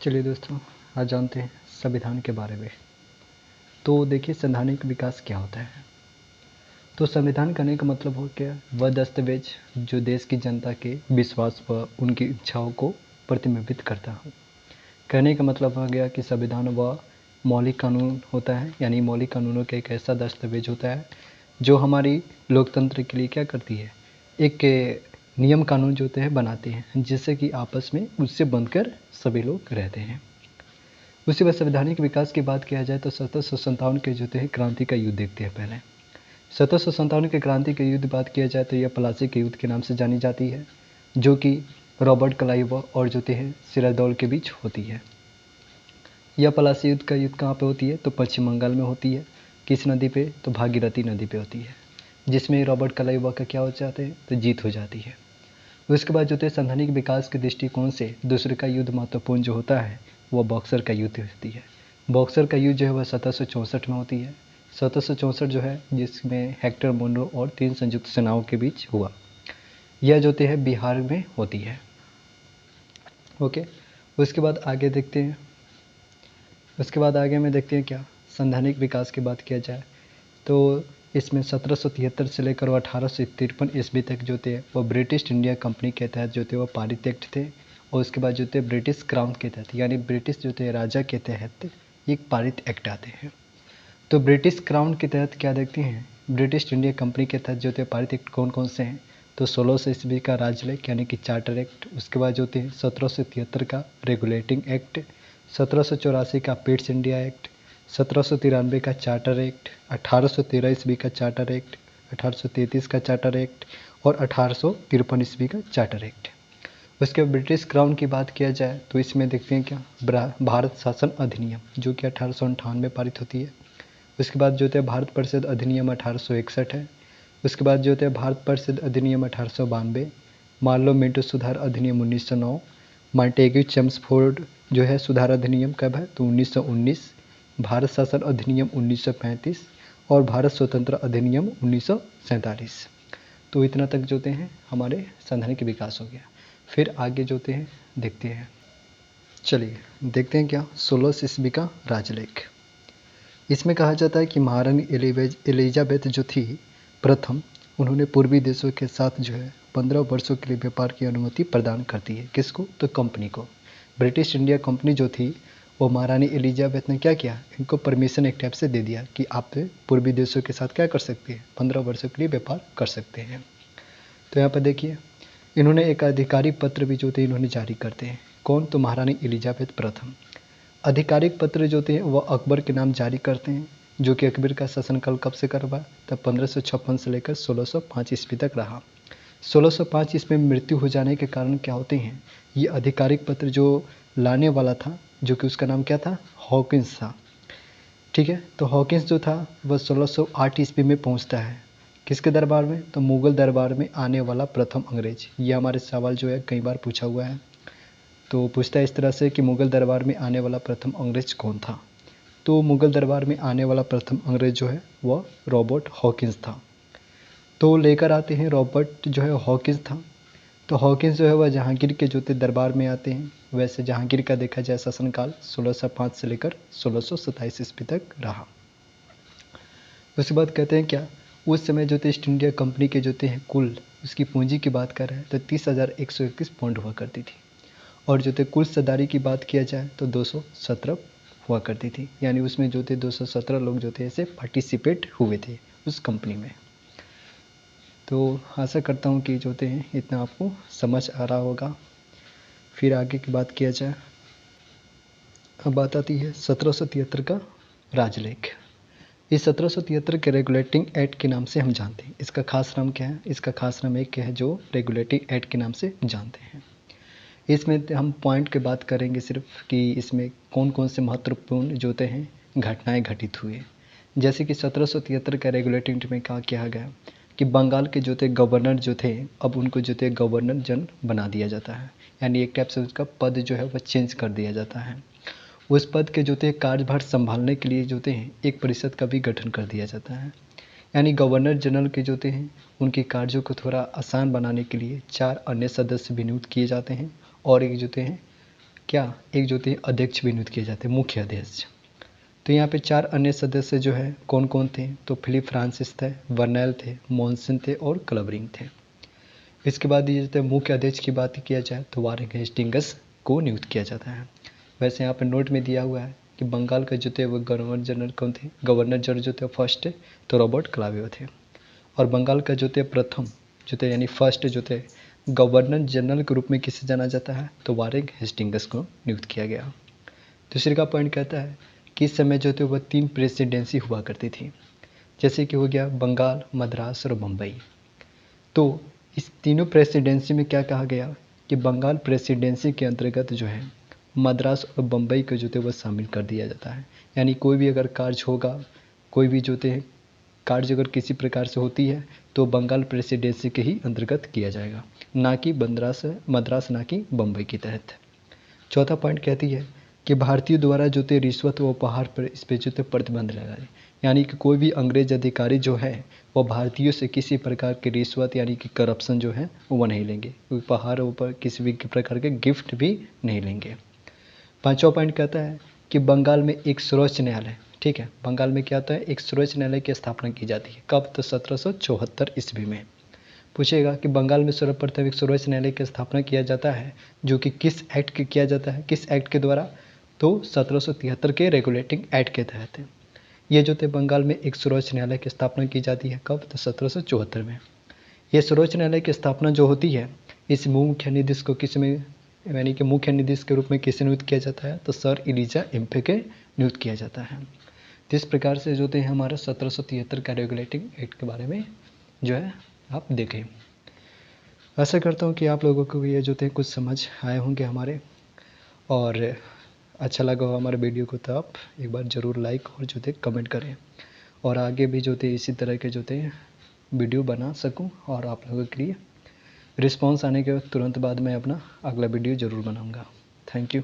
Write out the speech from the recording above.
चलिए दोस्तों, आज जानते हैं संविधान के बारे में। तो देखिए, संवैधानिक विकास क्या होता है। तो संविधान कहने का मतलब हो क्या, वह दस्तावेज जो देश की जनता के विश्वास व उनकी इच्छाओं को प्रतिबिंबित करता हो। कहने का मतलब हो गया कि संविधान वह मौलिक कानून होता है, यानी मौलिक कानूनों का एक ऐसा दस्तावेज होता है जो हमारी लोकतंत्र के लिए क्या करती है, एक नियम कानून जो होते हैं बनाते हैं, जिससे कि आपस में उससे बनकर सभी लोग रहते हैं। उसी बाद संवैधानिक विकास की बात किया जाए तो 1757 के जो थे क्रांति का युद्ध देखते हैं। पहले 1757 के क्रांति के युद्ध बात किया जाए तो यह प्लासी के युद्ध के नाम से जानी जाती है, जो कि रॉबर्ट क्लाइव और जो थे सिरादौल के बीच होती है। यह प्लासी युद्ध का युद्ध कहाँ पे होती है, तो पश्चिम बंगाल में होती है। किस नदी पे, तो भागीरथी नदी पे होती है, जिसमें रॉबर्ट क्लाइव का क्या हो जाते हैं, तो जीत हो जाती है। उसके बाद जो थे संवैधानिक विकास के दृष्टिकोण से दूसरे का युद्ध महत्वपूर्ण जो होता है वह बॉक्सर का युद्ध होती है। बॉक्सर का युद्ध जो है वह 1764 में होती है। 1764 जो है जिसमें हेक्टर मोनरो और 3 संयुक्त सेनाओं के बीच हुआ। यह जो है बिहार में होती है। ओके, उसके बाद आगे देखते हैं। उसके बाद आगे में देखते हैं क्या संवैधानिक विकास की बात किया जाए तो इसमें 1773 से लेकर 1853 ईस्वी तक जो थे वो ब्रिटिश इंडिया कंपनी के तहत जो थे वो पारित एक्ट थे। और उसके बाद जो थे ब्रिटिश क्राउन के तहत, यानी ब्रिटिश जो थे राजा के तहत एक पारित एक्ट आते हैं। तो ब्रिटिश क्राउन के तहत क्या देखते हैं, ब्रिटिश इंडिया कंपनी के तहत जो थे पारित एक्ट कौन कौन से हैं, तो 1600 ईस्वी का राजलेख यानी कि चार्टर एक्ट। उसके बाद जो थे 1773 का रेगुलेटिंग एक्ट, 1784 का पिट्स इंडिया एक्ट, 1793 का चार्टर एक्ट, 1813 ईस्वी का चार्टर एक्ट, 1833 का चार्टर एक्ट और 1853 ईस्वी का चार्टर एक्ट। उसके बाद ब्रिटिश क्राउन की बात किया जाए तो इसमें देखते हैं क्या भारत शासन अधिनियम जो कि 1858 में पारित होती है। उसके बाद जो थे भारत परिषद अधिनियम 1861 है। उसके बाद जो थे भारत परिषद अधिनियम 1892, मार्लो मिंटो सुधार अधिनियम 1909, मॉन्टेग्यू चेम्सफोर्ड जो है सुधार अधिनियम कब है, तो 1919, भारत शासन अधिनियम 1935 और भारत स्वतंत्र अधिनियम 1947। तो इतना तक जो हैं हमारे संवैधानिक विकास हो गया। फिर आगे जो हैं देखते हैं। चलिए देखते हैं क्या 16 ईस्वी का राजलेख। इसमें कहा जाता है कि महारानी एलिजाबेथ जो थी प्रथम, उन्होंने पूर्वी देशों के साथ जो है 15 वर्षों के लिए व्यापार की अनुमति प्रदान करती है। किसको, तो कंपनी को। ब्रिटिश इंडिया कंपनी जो थी वो महारानी एलिजाबेथ ने क्या किया, इनको परमिशन एक टाइप से दे दिया कि आप पूर्वी देशों के साथ क्या कर सकते हैं, 15 वर्षों के लिए व्यापार कर सकते हैं। तो यहाँ पर देखिए इन्होंने एक आधिकारिक पत्र भी जो थे इन्होंने जारी करते हैं। कौन, तो महारानी एलिजाबेथ प्रथम। आधिकारिक पत्र जो थे वह अकबर के नाम जारी करते हैं, जो कि अकबर का शासनकाल कब से करवा, तब 1556 से लेकर 1605 ईस्वी तक रहा। 1605 ईस्वी में मृत्यु हो जाने के कारण क्या होते हैं, ये आधिकारिक पत्र जो लाने वाला था, जो कि उसका नाम क्या था, हॉकिंस था। ठीक है, तो हॉकिंस जो था वह 1608 ईस्वी में पहुंचता है। किसके दरबार में, तो मुगल दरबार में आने वाला प्रथम अंग्रेज। ये हमारे सवाल जो है कई बार पूछा हुआ है। तो पूछता है इस तरह से कि मुगल दरबार में आने वाला प्रथम अंग्रेज कौन था। तो मुगल दरबार में आने वाला प्रथम अंग्रेज जो है वह रॉबर्ट हॉकिंस था। तो लेकर आते हैं रॉबर्ट जो है हॉकिंस था। तो हॉकिंस जो है वह जहांगीर के जो थे दरबार में आते हैं। वैसे जहांगीर का देखा जाए शासनकाल 1605 से लेकर 1627 ईस्वी तक रहा। उसके बाद कहते हैं क्या, उस समय जो थे ईस्ट इंडिया कंपनी के जो थे कुल उसकी पूंजी की बात कर रहे हैं तो 30,121 पाउंड हुआ करती थी। और जो थे कुल सदारी की बात किया जाए तो 217 हुआ करती थी, यानी उसमें जो थे 217 लोग जो थे ऐसे पार्टिसिपेट हुए थे उस कंपनी में। तो आशा करता हूँ कि जो थे इतना आपको समझ आ रहा होगा। फिर आगे की बात किया जाए, अब बात आती है 1773 का राजलेख। इस 1773 के रेगुलेटिंग एक्ट के नाम से हम जानते हैं। इसका खास नाम क्या है, इसका खास नाम एक है जो रेगुलेटिंग एक्ट के नाम से जानते हैं। इसमें हम पॉइंट की बात करेंगे सिर्फ कि इसमें कौन कौन से महत्वपूर्ण जो हैं घटनाएं घटित हुए। जैसे कि 1773 का रेगुलेटिंग एक्ट में कहा किया गया कि बंगाल के जो थे गवर्नर जो थे अब उनको जो थे गवर्नर जनरल बना दिया जाता है, यानी एक टाइप से उसका पद जो है वह चेंज कर दिया जाता है। उस पद के जो थे कार्यभार संभालने के लिए जो थे एक परिषद का भी गठन कर दिया जाता है, यानी गवर्नर जनरल के जो हैं उनके कार्यों को थोड़ा आसान बनाने के लिए 4 अन्य सदस्य भी नियुक्त किए जाते हैं और एक जो हैं क्या एक जो थे अध्यक्ष भी नियुक्त किए जाते हैं, मुख्य अध्यक्ष। तो यहाँ पे 4 अन्य सदस्य जो है कौन कौन थे, तो फिलिप फ्रांसिस थे, वर्नेल थे, मॉन्सन थे और क्लबरिंग थे। इसके बाद ये जो मुख्य अध्यक्ष की बात किया जाए तो वारेन हेस्टिंग्स को नियुक्त किया जाता है। वैसे यहाँ पे नोट में दिया हुआ है कि बंगाल का जो थे वो गवर्नर जनरल कौन थे, गवर्नर जनरल जो थे फर्स्ट तो रॉबर्ट क्लावेव थे। और बंगाल का जो थे प्रथम जो थे यानी फर्स्ट जो थे गवर्नर जनरल के रूप में किसे जाना जाता है, तो वारेन हेस्टिंग्स को नियुक्त किया गया। दूसरे का पॉइंट कहता है कि इस समय जो थे वह 3 प्रेसिडेंसी हुआ करती थी, जैसे कि हो गया बंगाल, मद्रास और बम्बई। तो इस तीनों प्रेसिडेंसी में क्या कहा गया कि बंगाल प्रेसिडेंसी के अंतर्गत जो है मद्रास और बम्बई को जो थे वह शामिल कर दिया जाता है। यानी कोई भी अगर कार्य होगा, कोई भी जो थे कार्य अगर किसी प्रकार से होती है तो बंगाल प्रेसिडेंसी के ही अंतर्गत किया जाएगा, ना कि मद्रास ना कि बम्बई के तहत। चौथा पॉइंट कहती है कि भारतीयों द्वारा जो थे रिश्वत व उपहार पर इस पे जो थे प्रतिबंध लगाए। यानी कि कोई भी अंग्रेज अधिकारी जो है वो भारतीयों से किसी प्रकार की रिश्वत यानी कि करप्शन जो है वो नहीं लेंगे, उपहार ऊपर किसी भी प्रकार के गिफ्ट भी नहीं लेंगे। पांचवा पॉइंट कहता है कि बंगाल में एक सर्वोच्च न्यायालय, ठीक है, बंगाल में क्या होता है, एक सर्वोच्च न्यायालय की स्थापना की जाती है। कब, तो 1774 ईस्वी में। पूछेगा कि बंगाल में सर्वप्रथम एक सर्वोच्च न्यायालय की स्थापना किया जाता है, जो कि किस एक्ट के किया जाता है, किस एक्ट के द्वारा, तो 1773 के रेगुलेटिंग एक्ट के तहत है। ये जो थे बंगाल में एक सर्वोच्च न्यायालय की स्थापना की जाती है, कब, तो 1774 में। ये सर्वोच्च न्यायालय की स्थापना जो होती है, इस मुख्य न्यायाधीश को किस में यानी कि मुख्य न्यायाधीश के रूप में किसे नियुक्त किया जाता है, तो सर इलिजा एम्फे के नियुक्त किया जाता है। तो इस प्रकार से जो थे हमारा 1773 का रेगुलेटिंग एक्ट के बारे में जो है आप देखें। आशा करता हूँ कि आप लोगों को ये जो थे कुछ समझ आए होंगे हमारे, और अच्छा लगा हो हमारे वीडियो को तो आप एक बार ज़रूर लाइक और जो थे कमेंट करें, और आगे भी जो थे इसी तरह के जो थे वीडियो बना सकूं, और आप लोगों के लिए रिस्पांस आने के तुरंत बाद मैं अपना अगला वीडियो ज़रूर बनाऊंगा। Thank you.